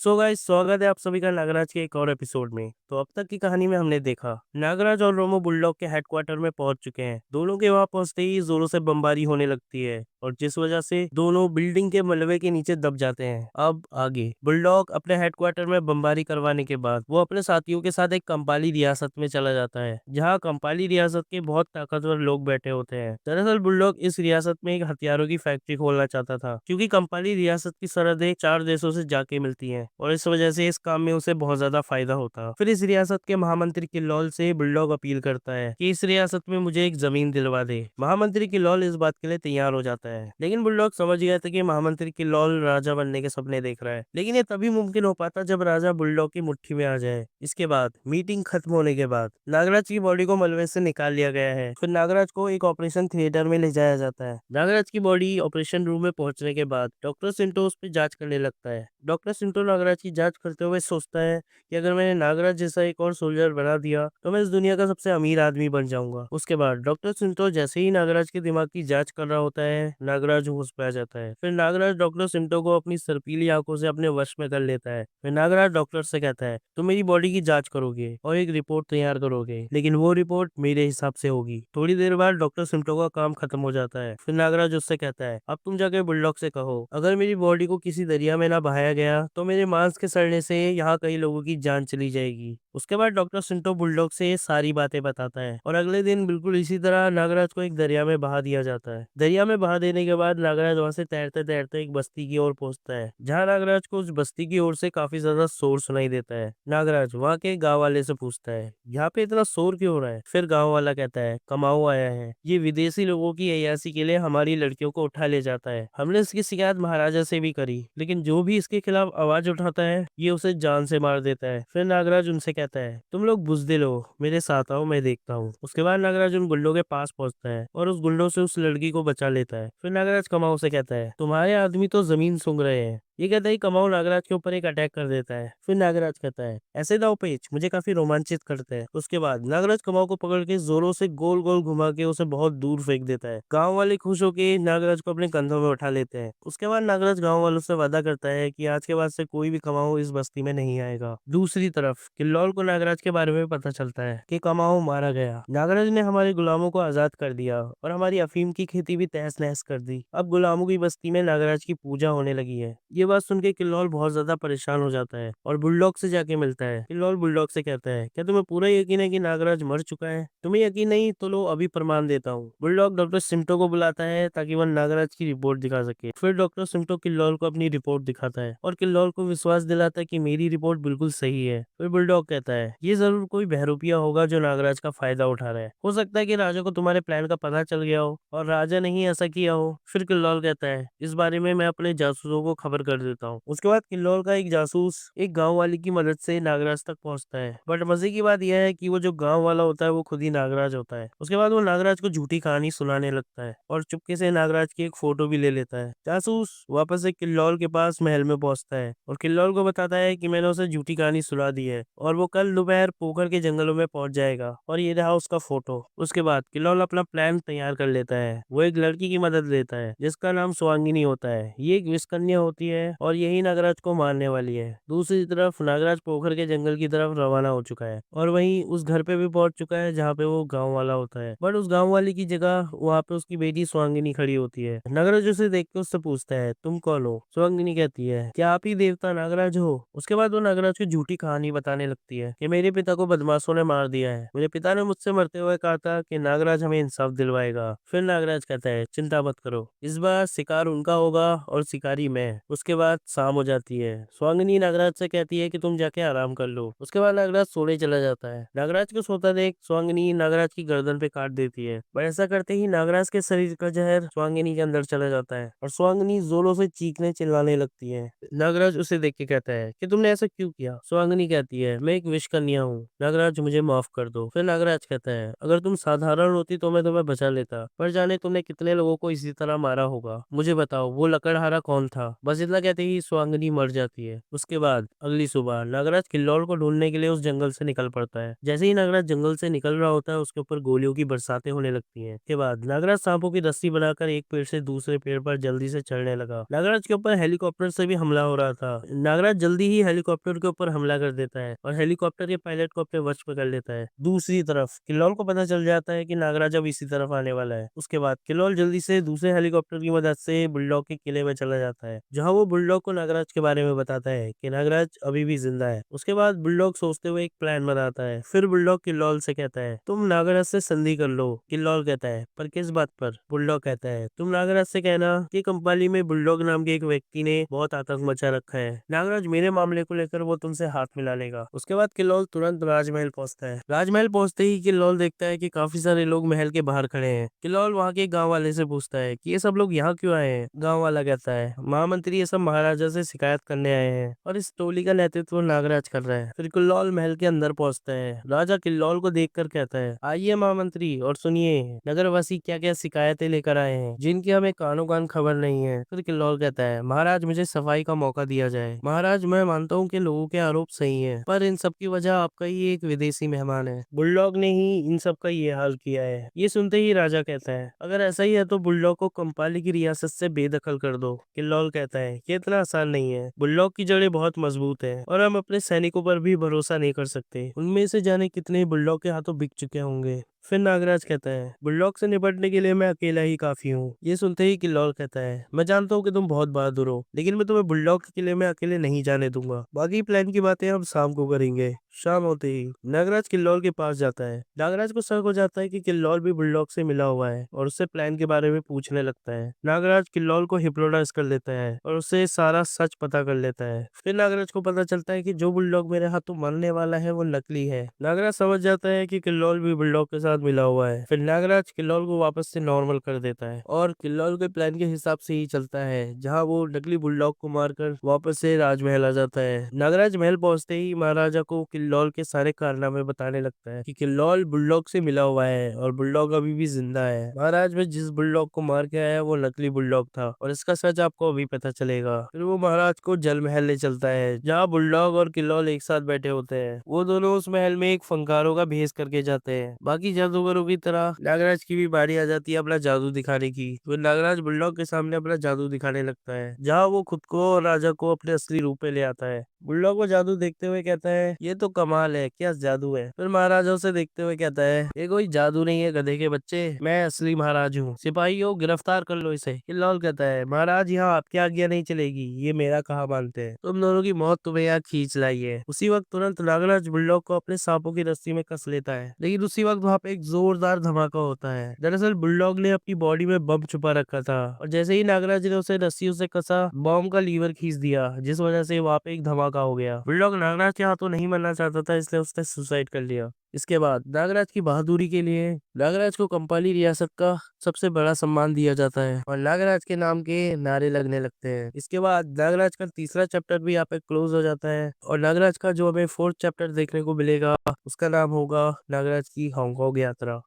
So guys, स्वागत है आप सभी का नागराज के एक और एपिसोड में। तो अब तक की कहानी में हमने देखा नागराज और रोमो बुलडॉग के हेडक्वार्टर में पहुंच चुके हैं। दोनों के वहां पहुंचते ही जोरों से बमबारी होने लगती है और जिस वजह से दोनों बिल्डिंग के मलबे के नीचे दब जाते हैं। अब आगे बुलडॉग अपने हेडक्वार्टर में बमबारी करवाने के बाद वो अपने साथियों के साथ एक कंपाली रियासत में चला जाता है, जहाँ कंपाली रियासत के बहुत ताकतवर लोग बैठे होते हैं। दरअसल बुलडॉग इस रियासत में एक हथियारों की फैक्ट्री खोलना चाहता था, क्योंकि कंपाली रियासत की सरहदें 4 देशों से जाके मिलती हैं और इस वजह से इस काम में उसे बहुत ज्यादा फायदा होता। फिर इस रियासत के महामंत्री किल्लौल से बुलडॉग अपील करता है कि इस रियासत में मुझे एक जमीन दिलवा दे। महामंत्री किल्लौल इस बात के लिए तैयार हो जाता है, लेकिन बुलडॉग समझ गया था कि महामंत्री किल्लौल राजा बनने के सपने देख रहा है, लेकिन ये तभी मुमकिन हो पाता जब राजा बुलडॉग की मुट्ठी में आ जाए। इसके बाद मीटिंग खत्म होने के बाद नागराज की बॉडी को मलबे से निकाल लिया गया है। फिर नागराज को एक ऑपरेशन थिएटर में ले जाया जाता है। नागराज की बॉडी ऑपरेशन रूम में पहुंचने के बाद डॉक्टर सिंटो उस पर जांच करने लगता है। डॉक्टर सिंटो नागराज की जांच करते हुए सोचता है कि अगर मैंने नागराज जैसा एक और सोल्जर बना दिया तो मैं इस दुनिया का सबसे अमीर आदमी बन जाऊंगा। उसके बाद डॉक्टर सिंटो जैसे ही नागराज के दिमाग की जांच कर रहा होता है, नागराज होश पे आ जाता है। फिर नागराज डॉक्टर सिंटो को अपनी सर्पीली आंखों से अपने वश में कर लेता है। फिर नागराज डॉक्टर से कहता है, तुम मेरी बॉडी की जांच करोगे और एक रिपोर्ट तैयार करोगे, लेकिन वो रिपोर्ट मेरे हिसाब से होगी। थोड़ी देर बाद डॉक्टर सिंटो का काम खत्म हो जाता है। फिर नागराज उससे कहता है, अब तुम जाके बुलडॉग से कहो अगर मेरी बॉडी को किसी दरिया में ना बहाया गया तो मेरे मांस के सड़ने से यहाँ कई लोगों की जान चली जाएगी। उसके बाद डॉक्टर सिंटो बुलडॉग से ये सारी बातें बताता है और अगले दिन बिल्कुल इसी तरह नागराज को एक दरिया में बहा दिया जाता है। दरिया में बहा देने के बाद नागराज वहां से तैरते तैरते एक बस्ती की ओर पहुंचता है, जहाँ नागराज को उस बस्ती की ओर से काफी ज्यादा शोर सुनाई देता है। नागराज वहाँ के गाँव वाले से पूछता है, यहाँ पे इतना शोर क्यों हो रहा है? फिर गाँव वाला कहता है, कमाऊ आया है, ये विदेशी लोगों की अय्यासी के लिए हमारी लड़कियों को उठा ले जाता है। हमने इसकी शिकायत महाराजा से भी करी, लेकिन जो भी इसके खिलाफ आवाज उठाता है ये उसे जान से मार देता है। फिर नागराज उनसे कहता है, तुम लोग बुजदिल हो, मेरे साथ आओ, मैं देखता हूँ। उसके बाद नागराज उन गुंडों के पास पहुंचता है और उस गुंडों से उस लड़की को बचा लेता है। फिर नागराज कमाऊ से कहता है, तुम्हारे आदमी तो जमीन सूंघ रहे हैं। ये कहता है कमाऊ नागराज के ऊपर एक अटैक कर देता है। फिर नागराज कहता है, ऐसे दाव पेच मुझे काफी रोमांचित करते हैं। उसके बाद नागराज कमाऊ को पकड़ के जोरों से गोल गोल घुमा के उसे बहुत दूर फेंक देता है। गांव वाले खुश होकर नागराज को अपने कंधों में उठा लेते हैं। उसके बाद नागराज गांव वालों से वादा करता है कि आज के बाद से कोई भी कमाऊ इस बस्ती में नहीं आएगा। दूसरी तरफ किल्लौल को नागराज के बारे में पता चलता है कि कमाऊ मारा गया। नागराज ने हमारे गुलामों को आजाद कर दिया और हमारी अफीम की खेती भी तहस नहस कर दी। अब गुलामों की बस्ती में नागराज की पूजा होने लगी है। ये बात सुन के किल्लौल बहुत ज्यादा परेशान हो जाता है और बुलडॉग से जाके मिलता है। किल्लौल बुलडॉग से कहता है, क्या तुम्हें पूरा यकीन है कि नागराज मर चुका है? तुम्हें यकीन नहीं तो लो अभी प्रमाण देता हूँ। बुलडॉग डॉक्टर सिम्टो को बुलाता है ताकि वह नागराज की रिपोर्ट दिखा सके। फिर डॉक्टर सिम्टो किल्लौल को अपनी रिपोर्ट दिखाता है और किल्लौल को विश्वास दिलाता है कि मेरी रिपोर्ट बिल्कुल सही है। फिर बुलडॉग कहता है, ये जरूर कोई बहरूपिया होगा जो नागराज का फायदा उठा रहा है। हो सकता है कि राजा को तुम्हारे प्लान का पता चल गया हो और राजा ने ही ऐसा किया हो। फिर किल्लौल कहता है, इस बारे में मैं अपने जासूसों को खबर कर देता हूँ। उसके बाद किल्लौल का एक जासूस एक गांव वाले की मदद से नागराज तक पहुंचता है, बट मजे की बात यह है कि वो जो गांव वाला होता है वो खुद ही नागराज होता है। उसके बाद वो नागराज को झूठी कहानी सुनाने लगता है और चुपके से नागराज की एक फोटो भी ले लेता है। जासूस वापस से किल्लौल के पास महल में पहुंचता है और किल्लौल को बताता है कि मैंने उसे झूठी कहानी सुना दी है और वो कल दोपहर पोखर के जंगलों में पहुंच जाएगा और ये रहा उसका फोटो। उसके बाद किल्लौल अपना प्लान तैयार कर लेता है। वो एक लड़की की मदद लेता है जिसका नाम स्वांगिनी होता है। ये एक विषकन्या होती है और यही नागराज को मारने वाली है। दूसरी तरफ नागराज पोखर के जंगल की तरफ रवाना हो चुका है और वहीं उस घर पे भी पहुंच चुका है जहाँ पे वो गांव वाला होता है, बट उस गांव वाले की जगह वहाँ पे उसकी बेटी स्वांगिनी खड़ी होती है। नागराज उसे देख के उससे पूछता है, तुम कौन हो? स्वांगिनी कहती है, क्या आप ही देवता नागराज हो? उसके बाद वो नागराज को झूठी कहानी बताने लगती है कि मेरे पिता को बदमाशों ने मार दिया है। मेरे पिता ने मुझसे मरते हुए कहा था कि नागराज हमें इंसाफ दिलवाएगा। फिर नागराज कहता है, चिंता मत करो, इस बार शिकार उनका होगा और शिकारी मैं। उसके बाद शाम हो जाती है। स्वांगिनी नागराज से कहती है कि तुम जाके आराम कर लो। उसके बाद नागराज सोने चला जाता है। नागराज को सोता देख स्वांगिनी नागराज की गर्दन पे काट देती है, पर ऐसा करते ही नागराज के शरीर का जहर स्वांगिनी के अंदर चला जाता है और स्वांगिनी जोरों से चीखने चिल्लाने लगती है। नागराज उसे देख के कहता है कि तुमने ऐसा क्यों किया? स्वांगिनी कहती है, मैं एक विष कन्या हूँ, नागराज मुझे माफ कर दो। फिर नागराज कहता है, अगर तुम साधारण होती तो मैं तुम्हें बचा लेता, पर जाने तुमने कितने लोगों को इसी तरह मारा होगा। मुझे बताओ वो लकड़हारा कौन था? बस इतना कहते ही सुहागिनी मर जाती है। उसके बाद अगली सुबह नागराज किल्लौर को ढूंढने के लिए उस जंगल से निकल पड़ता है। जैसे ही नागराज जंगल से निकल रहा होता है उसके ऊपर गोलियों की बरसातें होने लगती हैं। के बाद नागराज सांपों की रस्सी बनाकर एक पेड़ से दूसरे पेड़ पर जल्दी से चढ़ने लगा। नागराज के ऊपर हेलीकॉप्टर से भी हमला हो रहा था। नागराज जल्दी ही हेलीकॉप्टर के ऊपर हमला कर देता है और हेलीकॉप्टर के पायलट को अपने वश में कर लेता है। दूसरी तरफ किल्लौर को पता चल जाता है कि नागराज अब इसी तरफ आने वाला है। उसके बाद किल्लौर जल्दी से दूसरे हेलीकॉप्टर की मदद से बुलडॉग के किले में चला जाता है, जहाँ वो बुलडॉग को नागराज के बारे में बताता है कि नागराज अभी भी जिंदा है। उसके बाद बुलडॉग सोचते हुए एक प्लान बनाता है। फिर बुलडॉग किल्लौर से कहता है तुम नागराज से संधि कर लो। किल्लौर कहता है पर किस बात पर? बुलडॉग कहता है तुम नागराज से कहना कि कंपाली में बुलडॉग नाम के एक व्यक्ति ने बहुत आतंक मचा रखा है। नागराज मेरे मामले को लेकर वो तुमसे हाथ मिला लेगा। उसके बाद किल्लौर तुरंत राजमहल पहुंचता है। राजमहल पहुंचते ही किल्लौर देखता है कि काफी सारे लोग महल के बाहर खड़े हैं। किल्लौर वहाँ के गांव वाले से पूछता है कि ये सब लोग यहाँ क्यों आए हैं। गांव वाला कहता है महामंत्री ये सब महाराजा से शिकायत करने आए हैं और इस टोली का नेतृत्व नागराज कर रहा है। फिर किल्लौर महल के अंदर पहुंचता है। राजा किल्लौर को देखकर कहता है आइए महामंत्री और सुनिए नगरवासी क्या क्या शिकायतें लेकर आए हैं जिनकी हमें कानो कान खबर नहीं है। फिर किल्लौर कहता है महाराज मुझे सफाई का मौका दिया जाए। महाराज मैं मानता हूँ कि लोगों के आरोप सही है, पर इन सब की वजह आपका ही एक विदेशी मेहमान है। बुलडॉग ने ही इन सब का ये हाल किया है। ये सुनते ही राजा कहता है अगर ऐसा ही है तो बुलडॉग को कंपाली की रियासत से बेदखल कर दो। किल्लौर कहता है ये इतना आसान नहीं है। बुलडॉग की जड़ें बहुत मजबूत है और हम अपने सैनिकों पर भी भरोसा नहीं कर सकते। उनमें से जाने कितने बुलडॉग के हाथों बिक चुके होंगे। फिर नागराज कहता है बुलडॉग से निपटने के लिए मैं अकेला ही काफी हूँ। ये सुनते ही किल्लौर कहता है मैं जानता हूँ कि तुम बहुत बहादुर हो, लेकिन मैं तुम्हें बुलडॉग के किले में अकेले नहीं जाने दूंगा। बाकी प्लान की बातें हम शाम को करेंगे। शाम होते ही नागराज किल्लौर के पास जाता है। नागराज को शक हो जाता है कि किल्लौर भी बुलडॉग से मिला हुआ है और उससे प्लान के बारे में पूछने लगता है। नागराज किल्लौर को हिप्नोटाइज कर लेता है और उससे सारा सच पता कर लेता है। फिर नागराज को पता चलता है कि जो बुलडॉग मेरे हाथों मरने वाला है वो नकली है। नागराज समझ जाता है कि किल्लौर भी बुलडॉग के साथ मिला हुआ है। फिर नागराज किल्लौर को वापस से नॉर्मल कर देता है और किल्लौर के प्लान के हिसाब से ही चलता है, जहाँ वो नकली बुलडॉग को मारकर वापस से राजमहल आ जाता है। नागराज महल पहुंचते ही महाराजा को किल्लौर के सारे कारनामे बताने लगता है कि किल्लौर बुलडॉग से मिला हुआ है और बुलडॉग अभी भी जिंदा है। महाराज में जिस बुलडॉग को मार के आया वो नकली बुलडॉग था और इसका सच आपको अभी पता चलेगा। फिर वो महाराज को जल महल ले चलता है, जहाँ बुलडॉग और किल्लौर एक साथ बैठे होते हैं। वो दोनों उस महल में एक फंकारों का भेष करके जाते हैं। बाकी जादूगरों की तरह नागराज की भी बारी आ जाती है अपना जादू दिखाने की। तो नागराज बुलडॉग के सामने अपना जादू दिखाने लगता है, जहाँ वो खुद को और राजा को अपने असली रूप में ले आता है। बुलडॉग वो जादू देखते हुए कहता है ये तो कमाल है, क्या जादू है। फिर महाराजा उसे देखते हुए कहता है ये कोई जादू नहीं है गधे के बच्चे, मैं असली महाराज हूँ। सिपाहियों गिरफ्तार कर लो इसे। किल्लौर कहता है महाराज यहाँ आपकी आज्ञा नहीं चलेगी, ये मेरा कहा मानते हैं। तुम दोनों की मौत तुम्हें यहाँ खींच लाई है। उसी वक्त तुरंत नागराज बुलडॉग को अपने सांपों की रस्सी में कस लेता है, लेकिन उसी वक्त वहाँ पे एक जोरदार धमाका होता है। दरअसल बुलडॉग ने अपनी बॉडी में बम छुपा रखा था और जैसे ही नागराज ने उसे रस्सी से कसा, बॉम्ब का लीवर खींच दिया, जिस वजह से वहाँ पे एक धमाका हो गया। बुलडॉग नागराज के हाथों नहीं मरना चाहता था, इसलिए उसने सुसाइड कर लिया। इसके बाद नागराज की बहादुरी के लिए नागराज को कंपाली रियासत का सबसे बड़ा सम्मान दिया जाता है और नागराज के नाम के नारे लगने लगते हैं। इसके बाद नागराज का तीसरा चैप्टर भी यहाँ पे क्लोज हो जाता है और नागराज का जो हमें फोर्थ चैप्टर देखने को मिलेगा उसका नाम होगा नागराज की हांगकांग यात्रा।